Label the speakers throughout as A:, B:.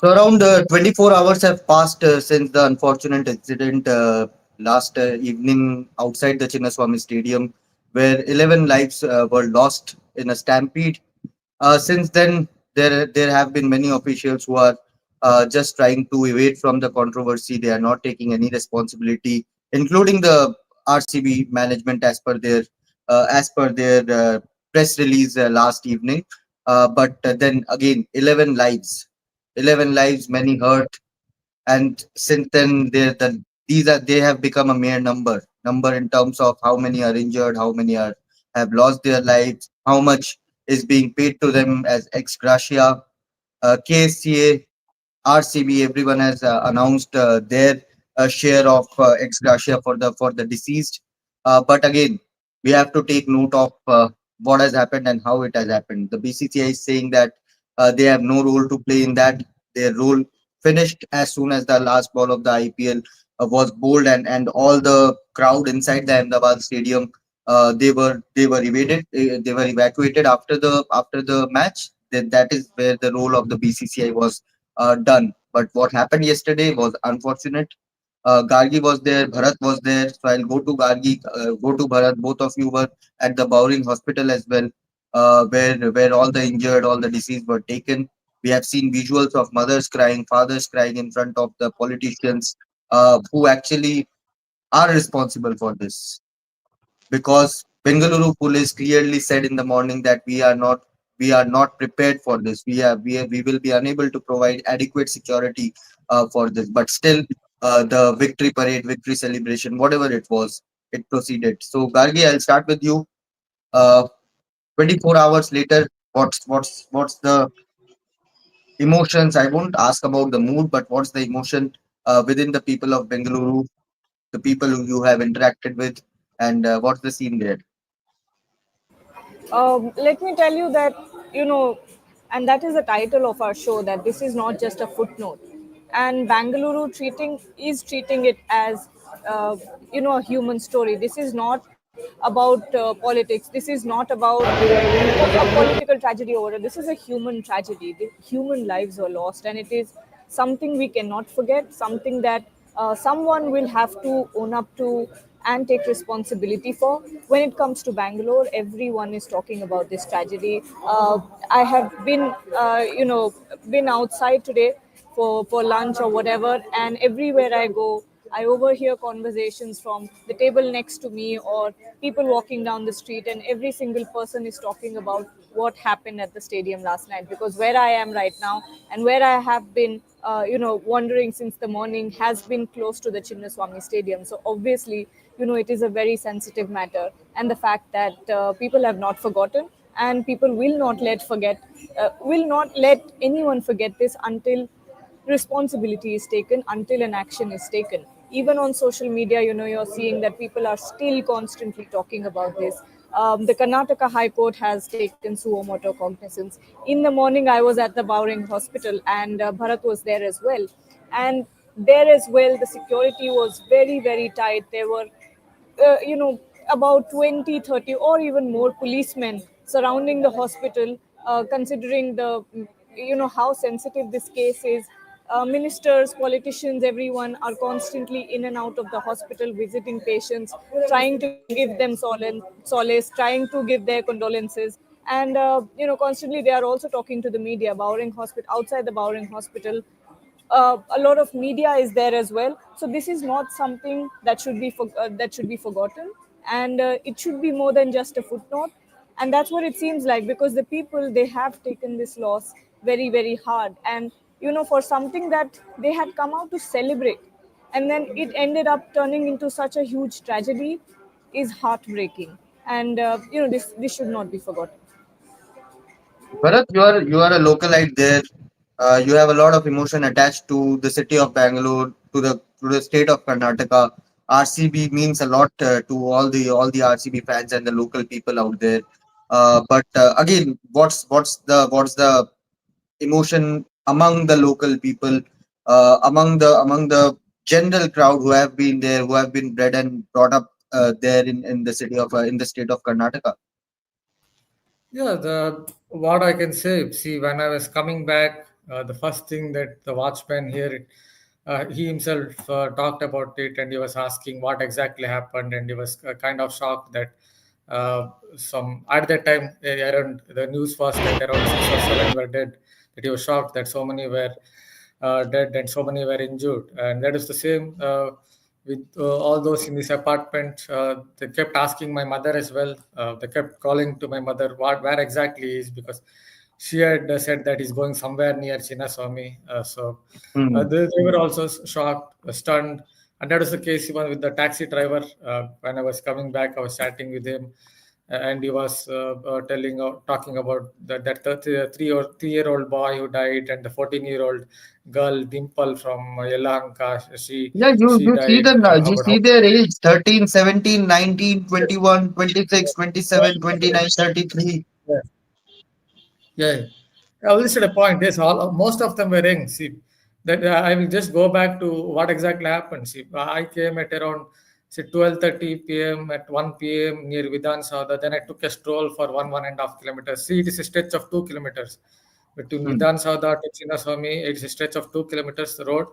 A: So around 24 hours have passed since the unfortunate incident last evening outside the Chinnaswamy Stadium, where 11 lives were lost in a stampede. Since then, there have been many officials who are just trying to evade from the controversy. They are not taking any responsibility, including the RCB management, as per their press release last evening. But then again, 11 lives, many hurt, and since then they have become a mere number in terms of how many are injured, how many are have lost their lives, how much is being paid to them as ex gratia. KSCA, RCB, everyone has announced their share of ex gratia for the deceased. But again, we have to take note of what has happened and how it has happened. The BCCI is saying that they have no role to play in that. Their role finished as soon as the last ball of the IPL was bowled, and all the crowd inside the Ahmedabad stadium, they were evacuated after the match. That is where the role of the BCCI was done. But what happened yesterday was unfortunate. Gargi was there, Bharat was there. So I'll go to Gargi, go to Bharat. Both of you were at the Bowring Hospital as well, where all the injured, all the deceased were taken. We have seen visuals of mothers crying, fathers crying in front of the politicians who actually are responsible for this, because Bengaluru police clearly said in the morning that we are not prepared for this. We will be unable to provide adequate security for this. But still, the victory parade, victory celebration, whatever it was, it proceeded. So Gargi, I'll start with you. Uh, 24 hours later, what's the emotions? I won't ask about the mood, but what's the emotion within the people of Bengaluru, the people who you have interacted with, and what's the scene there?
B: Let me tell you that, you know, and that is the title of our show, that this is not just a footnote. And Bangalore treating it as, a human story. This is not about politics. This is not about a political tragedy over it. This is a human tragedy. The human lives were lost, and it is something we cannot forget, something that someone will have to own up to and take responsibility for. When it comes to Bangalore, everyone is talking about this tragedy. I have been outside today for lunch or whatever, and everywhere I go, I overhear conversations from the table next to me or people walking down the street, and every single person is talking about what happened at the stadium last night. Because where I am right now and where I have been, wandering since the morning, has been close to the Chinnaswamy Stadium. So obviously, it is a very sensitive matter, and the fact that people have not forgotten, and people will not let anyone forget this until responsibility is taken, until an action is taken. Even on social media, you're seeing that people are still constantly talking about this. The Karnataka High Court has taken suo moto cognizance. In the morning, I was at the Bowring Hospital, and Bharat was there as well. And there as well, the security was very, very tight. There were uh, you know, about 20, 30, or even more policemen surrounding the hospital, considering how sensitive this case is. Ministers, politicians, everyone are constantly in and out of the hospital, visiting patients, trying to give them solace, trying to give their condolences. And, constantly they are also talking to the media. Outside the Bowring Hospital, a lot of media is there as well. So this is not something that should be forgotten, and it should be more than just a footnote. And that's what it seems like, because the people, they have taken this loss very, very hard. And for something that they had come out to celebrate, and then it ended up turning into such a huge tragedy, is heartbreaking. And this should not be forgotten.
A: Bharat, you are a localite there. You have a lot of emotion attached to the city of Bangalore, to the state of Karnataka. RCB means a lot to all the RCB fans and the local people out there. But again, what's the emotion among the local people, among the general crowd who have been there, who have been bred and brought up there in the city of in the state of Karnataka?
C: Yeah, the what I can say. See, when I was coming back The first thing that the watchman here, he himself talked about it, and he was asking what exactly happened, and he was kind of shocked that some at that time around the news was that around 6 or 7 were dead. That he was shocked that so many were dead and so many were injured, and that is the same with all those in this apartment. They kept asking my mother as well. They kept calling to my mother what where exactly he is, because she had said that he's going somewhere near Chinnaswamy.
A: Hmm.
C: They were also shocked, stunned. And that was the case even with the taxi driver. When I was coming back, I was chatting with him, and he was talking about that 3-year-old boy who died, and the 14-year-old girl Dimple from Yelahanka.
A: Yeah,
C: She
A: you see
C: died.
A: the you
C: About how
A: see their age 13, 17, 19, 21, 26, 27, 29, 33.
C: yeah, yeah. I will set a point. Yes, all most of them were young. See, that I will just go back to what exactly happened. See, I came at around say 12:30 p.m. At 1 p.m. near Vidhan Sauda. Then I took a stroll for 1.5 kilometers. See, it is a stretch of 2 kilometers between
A: Hmm.
C: Vidhan Sauda to Chinnaswamy. It's a stretch of 2 kilometers the road.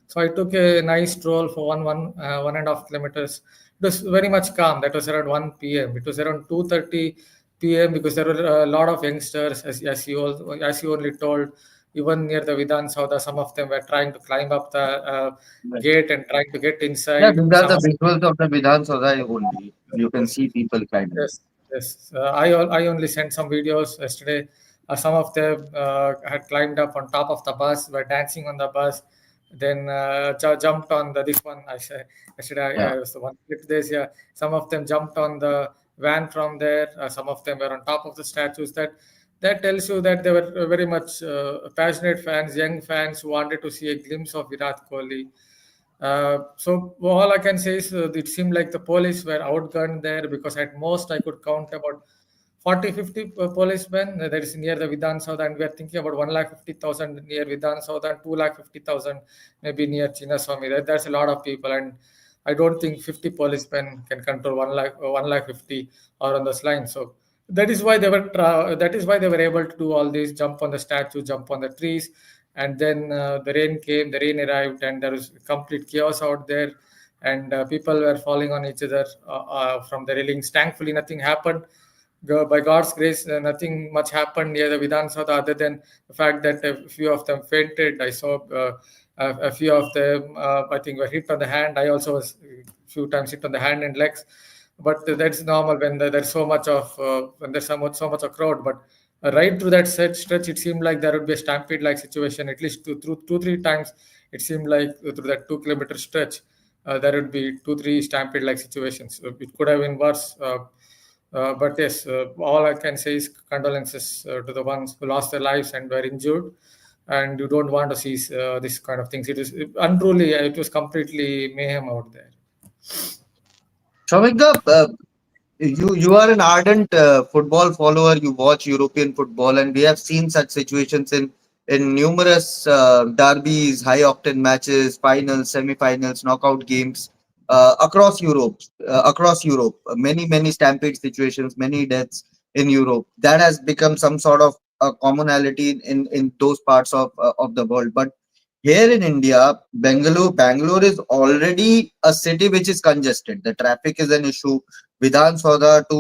C: So I took a nice stroll for 1.5 kilometers. It was very much calm. That was around 1 p.m. It was around 2:30 p.m. because there were a lot of youngsters, as you only told, even near the Vidhan Sauda, some of them were trying to climb up the
A: Right.
C: gate and trying to get
A: Yeah,
C: inside.
A: these are
C: Some
A: the
C: of
A: visuals of the Vidhan Sabha only. You can see people climbing.
C: Yes, yes. I only sent some videos yesterday. Some of them had climbed up on top of the bus, were dancing on the bus, then jumped on the this one.
A: Yeah.
C: I was the one clip this. Yeah, some of them jumped on the van from there. Some of them were on top of the statues. That tells you that they were very much passionate fans, young fans who wanted to see a glimpse of Virat Kohli. So all I can say is it seemed like the police were outgunned there, because at most I could count about 40, 50 policemen that is near the Vidhan Sauda, and we are thinking about 1,50,000 near Vidhan Sauda and 2,50,000 maybe near Chinnaswamy. That's a lot of people, and I don't think 50 policemen can control 1,50,000 or on this line. So that is why they were able to do all this, jump on the statue, jump on the trees, and then the rain came, the rain arrived, and there was complete chaos out there, and people were falling on each other from the railings. Thankfully, nothing happened. By God's grace, nothing much happened near the Vidhan Sabha other than the fact that a few of them fainted. I saw a few of them, I think, were hit on the hand. I also was a few times hit on the hand and legs, but that's normal when there's so much of when there's so much a crowd. But right through that set stretch, it seemed like there would be a stampede like situation at least two, 3 times. It seemed like through that 2 kilometer stretch, there would be 2, 3 stampede like situations. It could have been worse. But yes, all I can say is condolences to the ones who lost their lives and were injured. And you don't want to see this kind of things. It is untruly, it was completely mayhem out there.
A: Shamikda, you are an ardent football follower. You watch European football, and we have seen such situations in numerous derbies, high octane matches, finals, semi-finals, knockout games across Europe. Across Europe, many stampede situations, many deaths in Europe. That has become some sort of a commonality in those parts of the world. But here in India, Bangalore is already a city which is congested. The traffic is an issue. Vidhan Soda to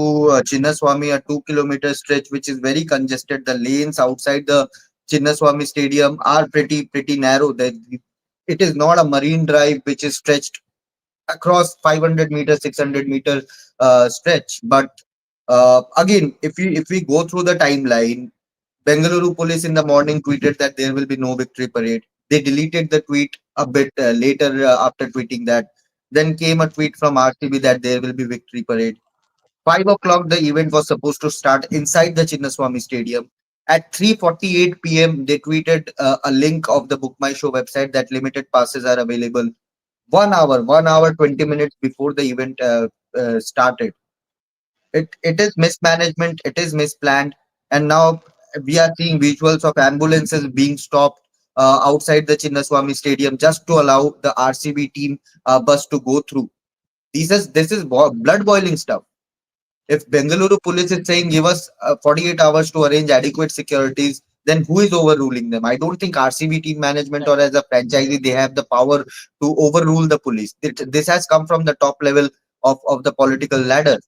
A: Chinnaswamy, a 2 kilometer stretch, which is very congested. The lanes outside the Chinnaswamy Stadium are pretty narrow. It is not a marine drive which is stretched across 500 meters, 600 meter stretch. But again, if we go through the timeline, Bengaluru police in the morning tweeted that there will be no victory parade. They deleted the tweet a bit later after tweeting that. Then came a tweet from RCB that there will be victory parade. 5 o'clock, the event was supposed to start inside the Chinnaswamy Stadium. At 3:48 p.m., they tweeted a link of the Book My Show website that limited passes are available. 1 hour, 20 minutes before the event started. It is mismanagement, it is misplanned, and now we are seeing visuals of ambulances being stopped outside the Chinnaswamy Stadium just to allow the RCB team bus to go through. This is blood boiling stuff. If Bengaluru police is saying give us 48 hours to arrange adequate securities, then who is overruling them? I don't think RCB team management or
D: Correct.
A: as a franchisee they have the power to overrule the police. This has come from the top level of the political ladder.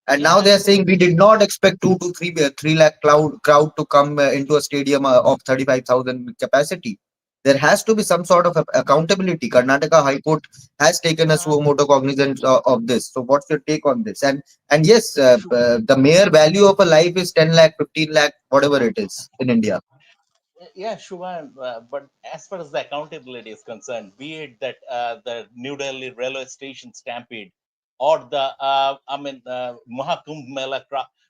A: And
D: Yeah,
A: now they are saying we
D: absolutely.
A: did not expect 2 to 3 lakh crowd to come into a stadium of 35,000 capacity. There has to be some sort of accountability. Karnataka High Court has taken a
D: Uh,
A: suo moto cognizance of this. So what's your take on this? And yes,
D: Shubham,
A: the mere value of a life is 10 lakh, 15 lakh, whatever it is in India.
D: yeah, Shubham, but as far as the accountability is concerned, be it that the New Delhi railway station stampede or the Mahakumbh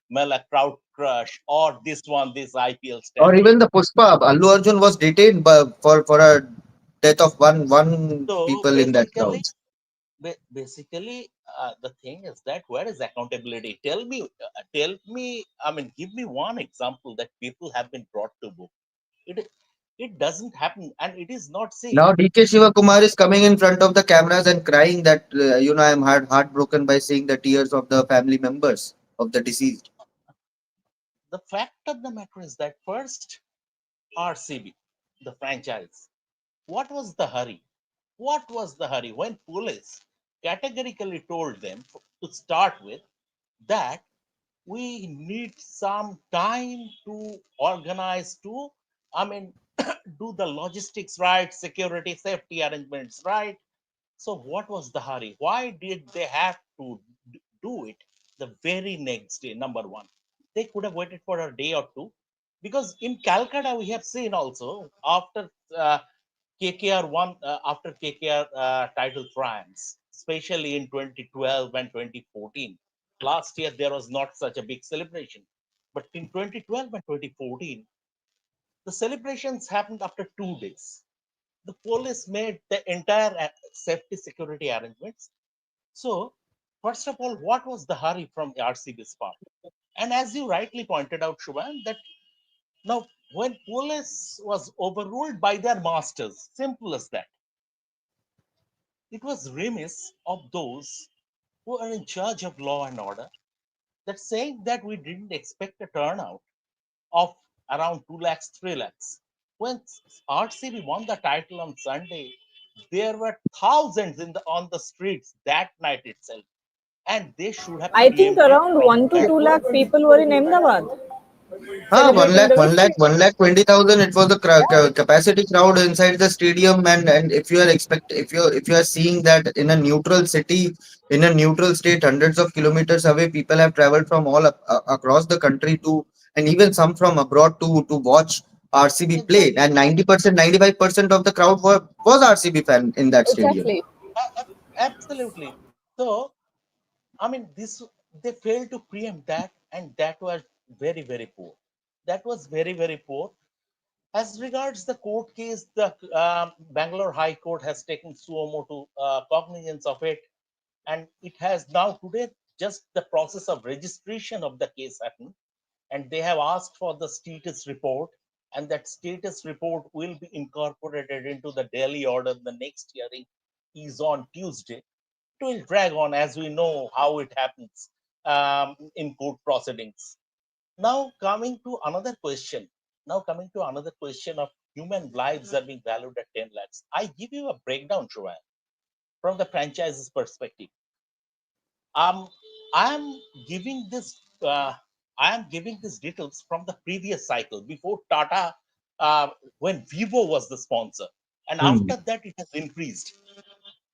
D: Mela crowd crush, or this IPL
A: Or
D: stampede.
A: even the Pushpa, Allu Arjun was detained for a death of one
D: So
A: people in that crowd.
D: basically, the thing is that where is accountability? Tell me. I mean, give me one example that people have been brought to book. It doesn't happen, and it is not. See,
A: Now DK Shivakumar is coming in front of the cameras and crying that I'm heartbroken by seeing the tears of the family members of the deceased.
D: the fact of the matter is that first RCB, the franchise. What was the hurry? What was the hurry when police categorically told them to start with that we need some time to organize to, I mean, do the logistics right, security, safety arrangements right. So, what was the hurry? Why did they have to do it the very next day? Number one, they could have waited for a day or two, because in Calcutta we have seen also after KKR won after KKR title triumphs, especially in 2012 and 2014. Last year there was not such a big celebration, but in 2012 and 2014, the celebrations happened after 2 days. The police made the entire safety security arrangements. So, first of all, what was the hurry from RCB's part? And as you rightly pointed out, Shubhan, that now when police was overruled by their masters, simple as that, it was remiss of those who are in charge of law and order that saying that we didn't expect a turnout of around 2 lakhs, 3 lakhs. When RCB won the title on Sunday, there were thousands on the streets that night itself, and they should have
B: I think
D: preempted
B: around
D: from
B: 1 to
D: that.
B: 1 lakh people were in Ahmedabad
A: Ah, one
B: celebrating
A: lakh,
B: the
A: one lakh,
B: victory.
A: 1,20,000. It was the
B: Yeah,
A: capacity crowd inside the stadium, and if you are if you are seeing that in a neutral city, in a neutral state, hundreds of kilometers away, people have traveled from across the country to, and even some from abroad to watch RCB play,
D: Exactly.
A: and 90%, 95% of the crowd was RCB fan in that stadium.
B: exactly.
D: Absolutely. So, I mean, this they failed to preempt that, and that was very, very poor. That was very, very poor. As regards the court case, the Bangalore High Court has taken suo motu cognizance of it, and it has now today just the process of registration of the case happened, and they have asked for the status report, and that status report will be incorporated into the daily order. The next hearing is on Tuesday. It will drag on, as we know how it happens in court proceedings. Now coming to another question. Now coming to another question of human lives are being valued at 10 lakhs. I give you a breakdown, Shoaib, from the franchise's perspective. Um, I am giving this. I am giving these details from the previous cycle before Tata, when Vivo was the sponsor, and
A: Hmm.
D: after that it has increased.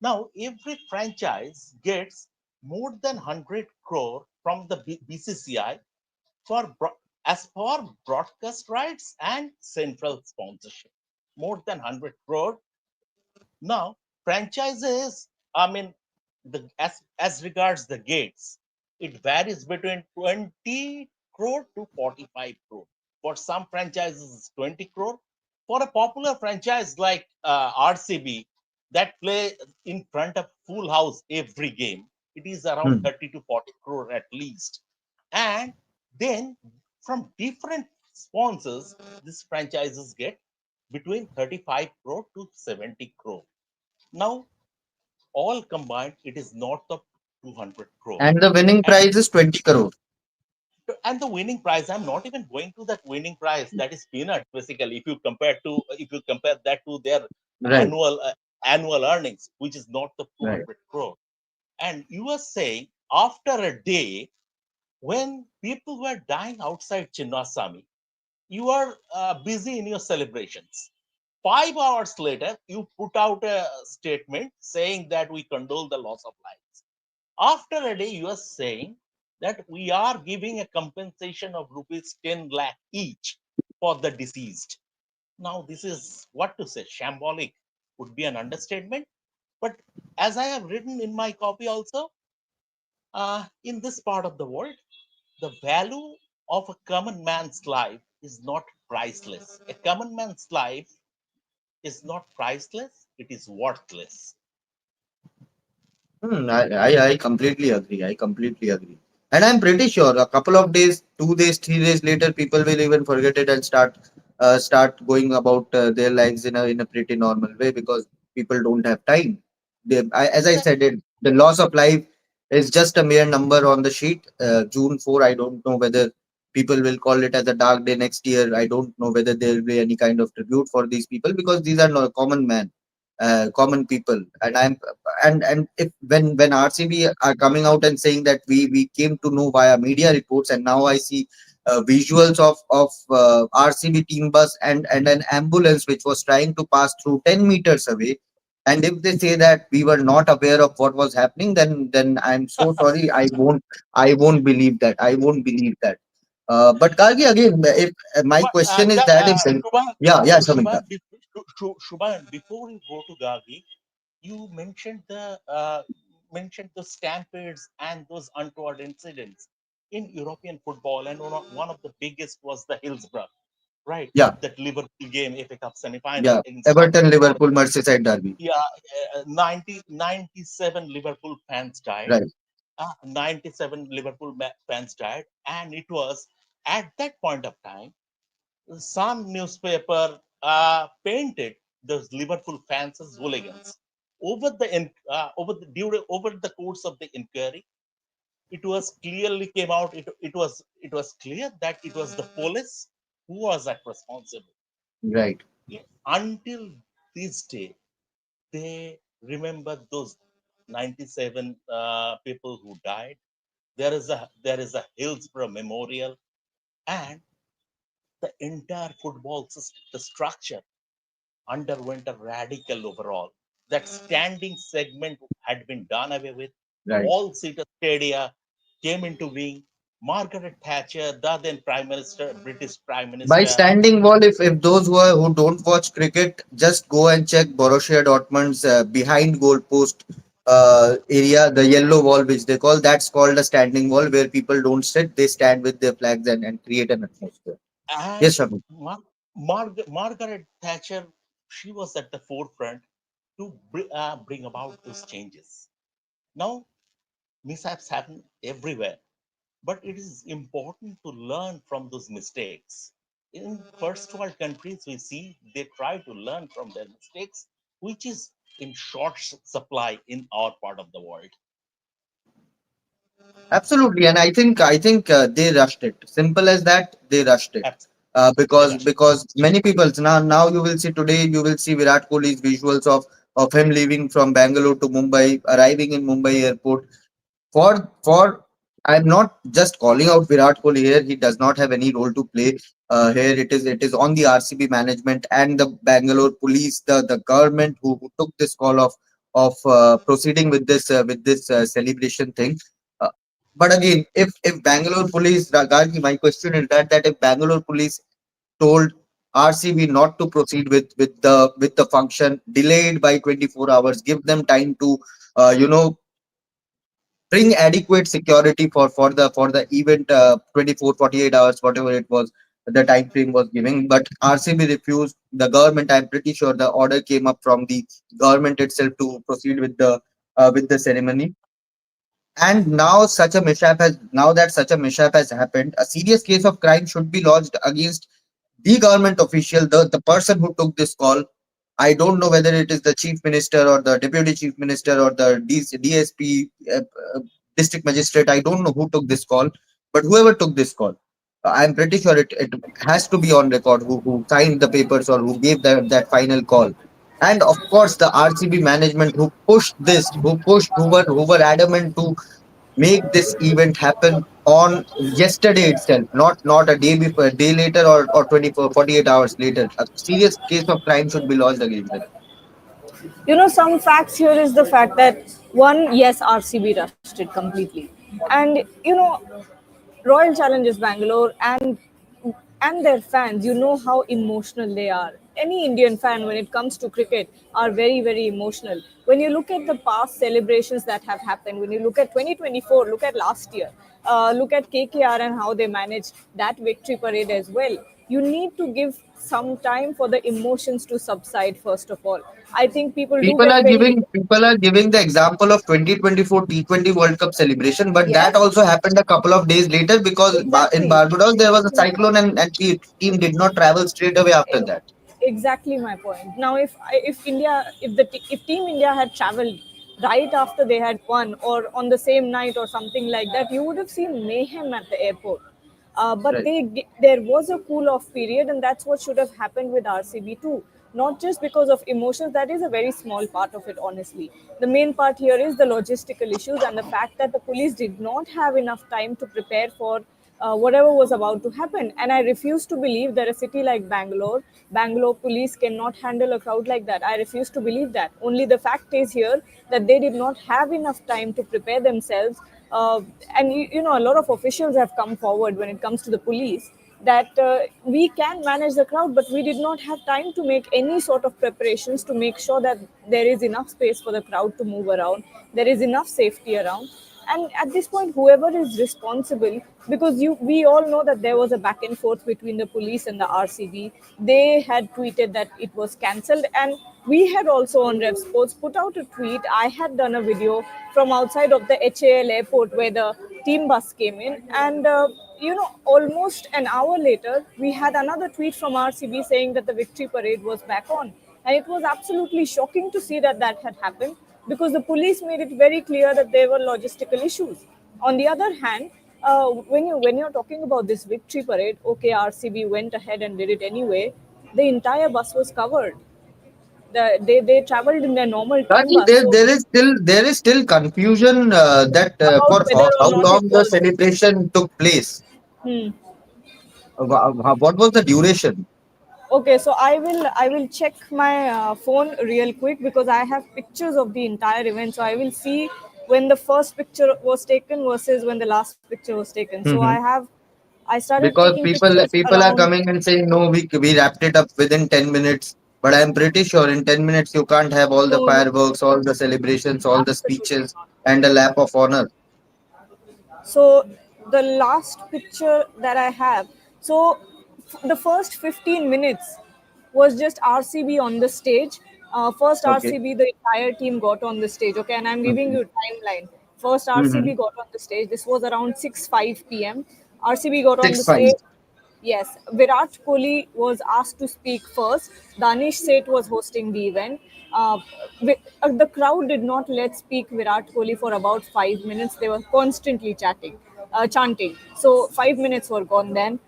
D: Now every franchise gets more than 100 crore from the BCCI for as for broadcast rights and central sponsorship. More than 100 crore. Now, franchises, I mean, as regards the gates, it varies between 20 crore to 45 crore. For some franchises, it's 20 crore. For a popular franchise like RCB that play in front of full house every game, it is around
A: Hmm.
D: 30 to 40 crore at least. And then from different sponsors, these franchises get between 35 crore to 70 crore. Now, all combined, it is north of 200 crore.
A: And the winning
D: And
A: prize is 20 crore.
D: And the winning prize, I'm not even going to that winning prize, that is peanuts basically, if you compare that to their
A: Right,
D: annual earnings, which is not the
A: right.
D: 200 crore. And you are saying after a day when people were dying outside Chinnaswamy, you are busy in your celebrations. 5 hours later, you put out a statement saying that we condole the loss of lives. After a day, you are saying that we are giving a compensation of rupees 10 lakh each for the deceased. Now, this is what to say, shambolic would be an understatement. But as I have written in my copy also, in this part of the world, the value of a common man's life is not priceless. A common man's life is not priceless, it is worthless.
A: I completely agree. I completely agree. And I'm pretty sure a couple of days, 2 days, 3 days later, people will even forget it and start going about their lives in a pretty normal way because people don't have time. As I said, the loss of life is just a mere number on the sheet. June 4, I don't know whether people will call it as a dark day next year. I don't know whether there will be any kind of tribute for these people because these are not common men, common people. And if when RCB are coming out and saying that we came to know via media reports, and now I see visuals of RCB team bus and an ambulance which was trying to pass through 10 meters away. And if they say that we were not aware of what was happening, then I'm so sorry. I won't believe that. I won't believe that. But Gargi, again, if my
D: But
A: question is that if yeah, yeah, Samita.
D: Shubhan, before you go to Gagi, you mentioned the stampedes and those untoward incidents in European football, and one of the biggest was the Hillsborough, right?
A: Yeah,
D: That Liverpool game, FA Cup semi-final
A: yeah.
D: in
A: Everton,
D: Stamford Bridge.
A: Liverpool, Merseyside derby.
D: Yeah, 97 Liverpool fans died.
A: Right.
D: 97 Liverpool fans died, and it was at that point of time some newspaper painted those Liverpool fans as hooligans. Over the course of the inquiry, it was clearly came out. It was clear that it was the police who was at responsible.
A: Right.
D: Yeah. Until this day, they remember those 97 people who died. There is a Hillsborough Memorial, and the entire football system, the structure underwent a radical overhaul. That standing segment had been done away with.
A: Right.
D: All-seater stadia came into being. Margaret Thatcher, the then Prime Minister, British Prime
A: By
D: Minister,
A: standing wall, if those who don't watch cricket, just go and check Borussia Dortmund's behind goal post area, the yellow wall which they call, that's called a standing wall where people don't sit, they stand with their flags and create an atmosphere.
D: and
A: Yes, Ravi.
D: Margaret Thatcher, she was at the forefront to bring about those changes. Now, mishaps happen everywhere, but it is important to learn from those mistakes. In first world countries, we see they try to learn from their mistakes, which is in short supply in our part of the world.
A: Absolutely, and I think they rushed it. Simple as that, they rushed it.
D: Abs- They
A: Because
D: rushed.
A: because many people now you will see today, you will see Virat Kohli's visuals of him leaving from Bangalore to Mumbai, arriving in Mumbai airport. For I'm not just calling out Virat Kohli here. He does not have any role to play here. It is on the RCB management and the Bangalore police, the government who took this call of proceeding with this celebration thing. Uh, but again, if Bangalore police, Gargi, my question is that if Bangalore police told RCB not to proceed with the function, delayed by 24 hours, give them time to uh, you know bring adequate security for the event, 24 48 hours, whatever it was, the time frame was giving, but RCB refused. The government, I'm pretty sure the order came up from the government itself to proceed with the ceremony. And now that such a mishap has happened, a serious case of crime should be lodged against the government official, the person who took this call. I don't know whether it is the chief minister or the deputy chief minister or the DSP, district magistrate. I don't know who took this call, But whoever took this call, I'm pretty sure it has to be on record who signed the papers or who gave that final call. And of course, the RCB management who pushed this, who were adamant to make this event happen on yesterday itself, not a day before, a day later, or 24, 48 hours later. A serious case of crime should be lodged against them.
B: Some facts here is the fact that one, yes, RCB rushed it completely, and Royal Challengers Bangalore and their fans, how emotional they are. Any Indian fan, when it comes to cricket, are very, very emotional. When you look at the past celebrations that have happened, when you look at 2024, look at last year, look at KKR and how they managed that victory parade as well. You need to give some time for the emotions to subside, first of all. I think people do
A: People
B: get
A: are
B: very.
A: giving people are giving the example of 2024 T20 World Cup celebration, but that
B: Yes,
A: also happened a couple of days later because in
B: exactly.
A: Barbados there was a cyclone, and the team did not travel straight away after that.
B: Exactly my point. Now, if Team India had travelled right after they had won, or on the same night, or something like that, you would have seen mayhem at the airport. But
A: Right.
B: there was a cool off period, and that's what should have happened with RCB too. Not just because of emotions, that is a very small part of it, honestly. The main part here is the logistical issues and the fact that the police did not have enough time to prepare for whatever was about to happen. And I refuse to believe that a city like Bangalore police cannot handle a crowd like that. I refuse to believe that. Only the fact is here that they did not have enough time to prepare themselves. And a lot of officials have come forward when it comes to the police that we can manage the crowd, but we did not have time to make any sort of preparations to make sure that there is enough space for the crowd to move around, there is enough safety around. And at this point, whoever is responsible, because we all know that there was a back and forth between the police and the RCB. They had tweeted that it was cancelled, and we had also on Rev Sports put out a tweet. I had done a video from outside of the HAL airport where the team bus came in, and almost an hour later, we had another tweet from RCB saying that the victory parade was back on. And it was absolutely shocking to see that that had happened, because the police made it very clear that there were logistical issues. On the other hand, when you're talking about this victory parade, okay, RCB went ahead and did it anyway. The entire bus was covered. They traveled in their normal team
A: Rajiv,
B: bus, so
A: there is still confusion that
B: about
A: for
B: whether or
A: how
B: not it
A: long the
B: was.
A: celebration took place.
B: Hmm.
A: What was the duration?
B: Okay, so I will check my phone real quick, because I have pictures of the entire event. So I will see when the first picture was taken versus when the last picture was taken. So I started
A: Because
B: taking pictures
A: people are
B: around.
A: coming and saying no, we wrapped it up within 10 minutes, but I'm pretty sure in 10 minutes you can't have all the
B: No, no,
A: fireworks, all the celebrations, all the
B: absolutely
A: speeches,
B: not.
A: and a lap of honor.
B: So the last picture that I have, so the first 15 minutes was just RCB on the stage. First
A: Okay.
B: RCB, the entire team got on the stage. Okay, and I'm giving
A: Mhm.
B: you timeline. First
A: Mhm.
B: RCB got on the stage. This was around 6:05 p.m. RCB got on the
A: 6-5.
B: stage. Yes, Virat Kohli was asked to speak first. Danish Seth was hosting the event. The crowd did not let speak Virat Kohli for about 5 minutes. They were constantly chanting. So 5 minutes were gone then.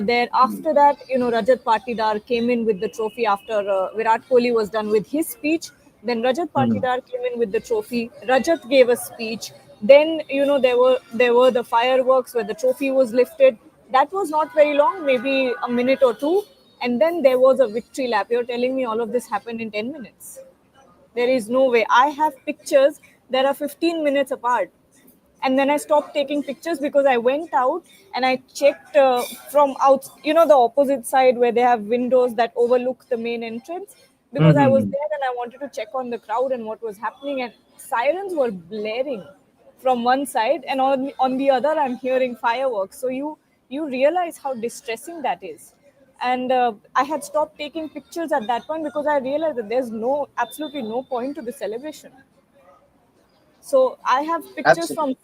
B: There after that, Rajat Patidar came in with the trophy after Virat Kohli was done with his speech. Then Rajat
A: Mhm.
B: Patidar came in with the trophy. Rajat gave a speech. Then there were the fireworks where the trophy was lifted. That was not very long, maybe a minute or two. And then there was a victory lap. You're telling me all of this happened in 10 minutes? There is no way. I have pictures that are 15 minutes apart. And then I stopped taking pictures because I went out and I checked from out, the opposite side where they have windows that overlook the main entrance. Because I was
A: Mhm.
B: there and I wanted to check on the crowd and what was happening. And sirens were blaring from one side, and on the other, I'm hearing fireworks. So you realize how distressing that is. And I had stopped taking pictures at that point because I realized that there's absolutely no point to the celebration. So I have pictures
A: Absolutely.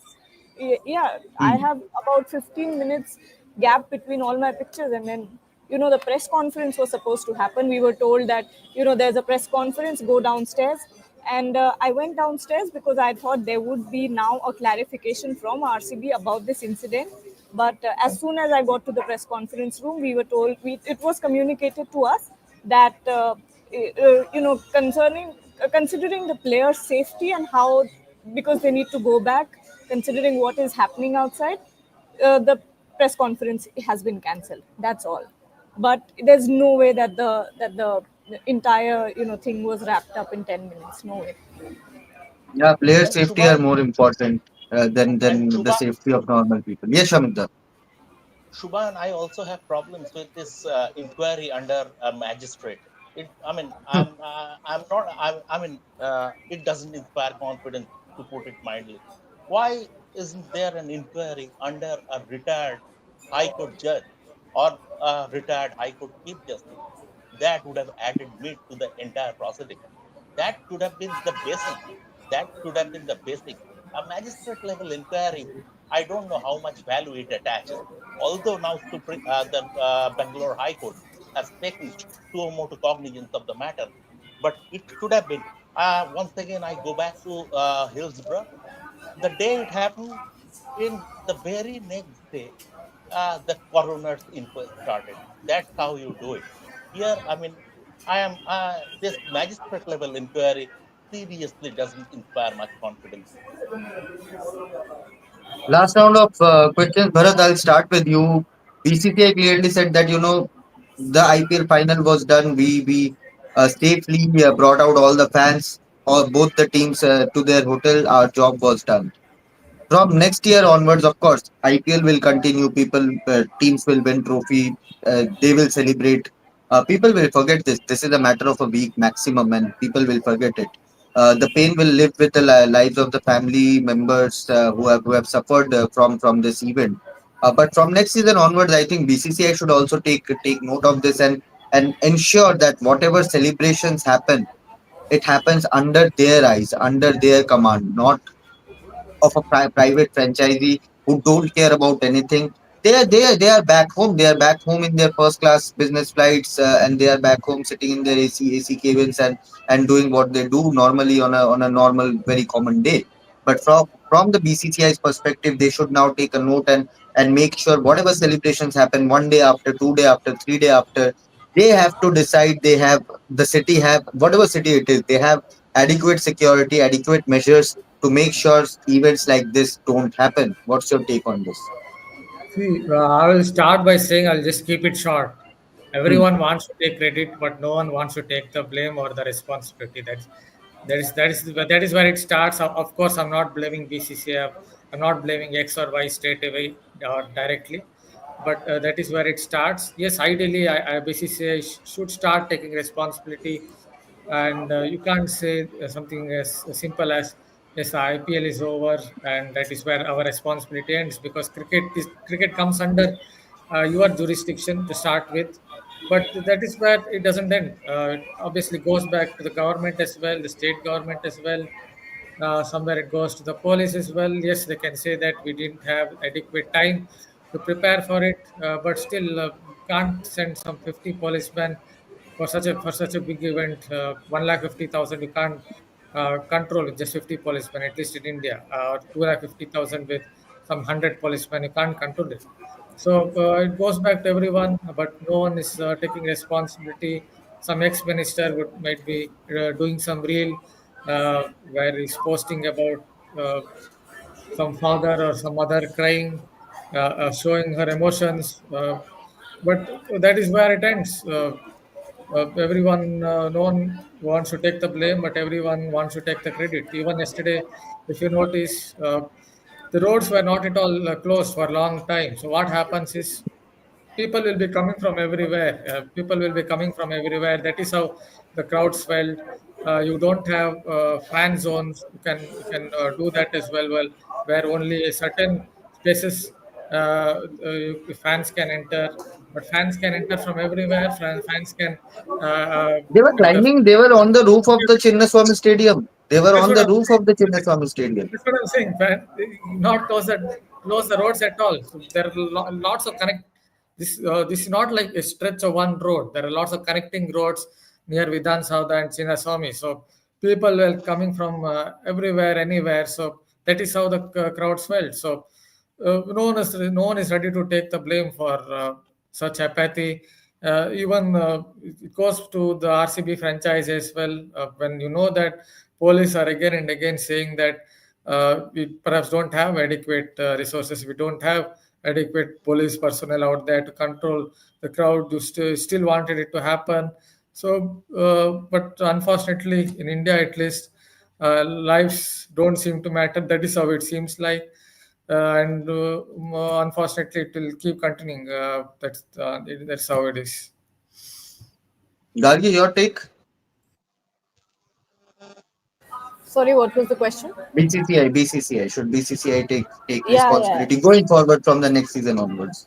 B: from, yeah, I
A: Mhm.
B: have about 15 minutes gap between all my pictures. And then, the press conference was supposed to happen. We were told that, there's a press conference, go downstairs. And I went downstairs because I thought there would be now a clarification from RCB about this incident. But as soon as I got to the press conference room, we were told, it was communicated to us that, considering the players' safety and how, because they need to go back, considering what is happening outside, the press conference has been cancelled. That's all. But there's no way that the entire thing was wrapped up in 10 minutes. No way.
A: Yeah, player
D: And
A: safety are
D: Shubha,
A: more important
D: and
A: than the
D: Shubha,
A: safety of normal people. Yes, Shamita.
D: Shubha and I also have problems with this inquiry under a magistrate. I mean, I'm not, I mean, it doesn't inspire confidence, to put it mildly. Why isn't there an inquiry under a retired High Court judge or a retired High Court Chief Justice? That would have added meat to the entire proceeding. That should have been the basic. That should have been the basic. A magistrate level inquiry, I don't know how much value it attaches. Although now the Bangalore High Court has taken suo motu cognizance of the matter, but it should have been. Once again, I go back to Hillsborough. The day it happened, in the very next day, the coroner's inquest started. That's how you do it. Here, I mean, I am this magistrate level inquiry seriously doesn't inspire much confidence.
A: Last round of questions, Bharat. I'll start with you. BCCI clearly said that the IPL final was done. We safely brought out all the fans or both the teams to their hotel. Our job was done. From next year onwards, of course, IPL will continue. Teams will win trophy. They will celebrate. People will forget this. This is a matter of a week maximum, and people will forget it. The pain will live with the lives of the family members who have suffered from this event. But from next season onwards, I think BCCI should also take note of this and ensure that whatever celebrations happen, it happens under their eyes, under their command, not of a private franchisee who don't care about anything. They are back home. They are back home in their first class business flights, and they are back home sitting in their AC cabins and doing what they do normally on a normal very common day. But from the BCCI's perspective, they should now take a note and make sure whatever celebrations happen 1 day after, 2 day after, 3 day after, they have to decide. They have the city have whatever city it is. They have adequate security, adequate measures to make sure events like this don't happen. What's your take on this?
C: See, I will start by saying I'll just keep it short.
A: Hmm.
C: Everyone wants to take credit, but no one wants to take the blame or the responsibility. That is where it starts. Of course, I'm not blaming BCCI. I'm not blaming X or Y straight away or directly, but that is where it starts. Yes, ideally, BCCI should start taking responsibility, and you can't say something as simple as yes, the IPL is over and that is where our responsibility ends, because cricket comes under your jurisdiction to start with, but that is where it doesn't end. It obviously goes back to the government as well, the state government as well. Somewhere it goes to the police as well. Yes, they can say that we didn't have adequate time to prepare for it, but still can't send some 50 policemen for such a big event. 1,50,000 you can't control with just 50 policemen, at least in India, or 2,50,000 with some 100 policemen. You can't control it. So it goes back to everyone, but no one is taking responsibility. Some ex-minister might be doing some reel where he's posting about some father or some mother crying, showing her emotions. But that is where it ends. No one wants to take the blame, but everyone wants to take the credit. Even yesterday, if you notice, the roads were not at all closed for a long time. So what happens is people will be coming from everywhere. People will be coming from everywhere. That is how the crowd swelled. You don't have fan zones. You can do that as well. Well, where only a certain spaces fans can enter, but fans can enter from everywhere. Fans can. Uh, uh,
A: They were
C: the,
A: climbing. They were on the roof of the Chinnaswamy Stadium. They were
C: that's
A: on
C: what
A: the
C: I'm
A: roof of the
C: saying.
A: Chinnaswamy Stadium.
C: That's what I'm saying. Not close the roads at all. So there are lots of connect. This is not like a stretch of one road. There are lots of connecting roads near Vidhan Sauda and Chinnaswamy. So people were coming from everywhere, anywhere. So that is how the crowd swelled. So no one is ready to take the blame for such apathy. Even it goes to the RCB franchise as well. When you know that police are again and again saying that we perhaps don't have adequate resources, we don't have adequate police personnel out there to control the crowd. You still wanted it to happen. So, but unfortunately, in India at least, lives don't seem to matter. That is how it seems like, and unfortunately, it will keep continuing. That's how it is.
A: Gargi, your take?
B: Sorry, what was the question?
A: BCCI. Should BCCI take
B: Yeah, yeah.
A: responsibility going forward from the next season onwards?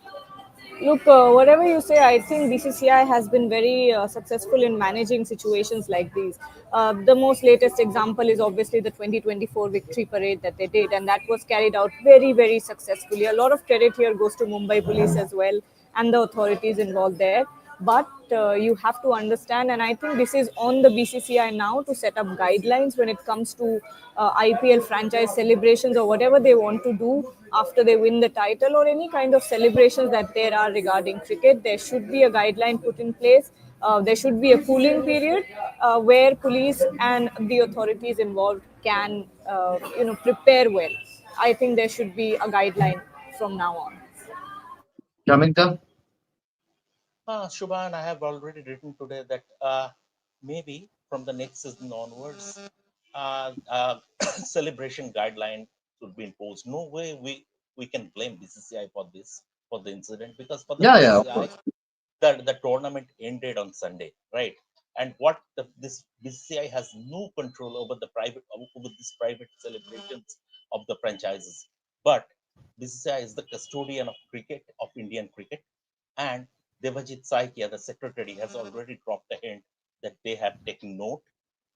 B: Look, whatever you say, I think BCCI has been very successful in managing situations like these. The most latest example is obviously the 2024 victory parade that they did, and that was carried out very, very successfully. A lot of credit here goes to Mumbai police as well and the authorities involved there. But you have to understand, and I think this is on the BCCI now to set up guidelines when it comes to IPL franchise celebrations or whatever they want to do after they win the title or any kind of celebrations that there are regarding cricket. There should be a guideline put in place. There should be a cooling period where police and the authorities involved can, prepare well. I think there should be a guideline from now on.
A: Shaminta?
D: Shubhan, I have already written today that maybe from the next season onwards, celebration guideline should be imposed. No way we can blame BCCI for this, for the incident, because for the
A: Yeah, of
D: BCCI,
A: course.
D: the tournament ended on Sunday, right? And this BCCI has no control over over these private celebrations of the franchises. But BCCI is the custodian of cricket, of Indian cricket, and Devajit Saikia, the secretary, has already dropped a hint that they have taken note,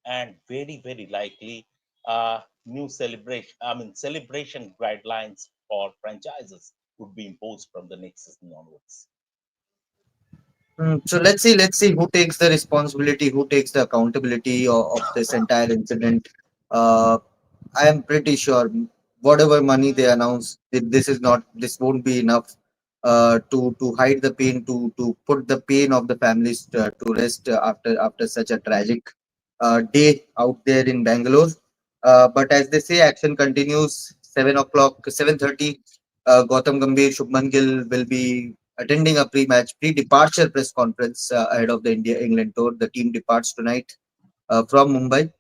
D: and very, very likely new celebration guidelines for franchises would be imposed from the next season onwards.
A: So let's see who takes the responsibility, who takes the accountability of this entire incident. Uh, I am pretty sure whatever money they announce, this won't be enough to hide the pain, to put the pain of the families to rest after such a tragic day out there in Bangalore. But as they say, action continues. 7 o'clock, 7:30. Gautam Gambhir, Shubman Gill will be attending a pre-departure press conference ahead of the India-England tour. The team departs tonight from Mumbai.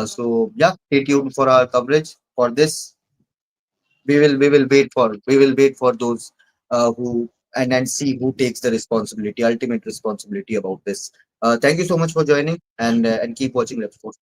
A: So yeah, stay tuned for our coverage for this. We will wait for those who and see who takes the responsibility, ultimate responsibility about this. Thank you so much for joining and keep watching Let's Sports.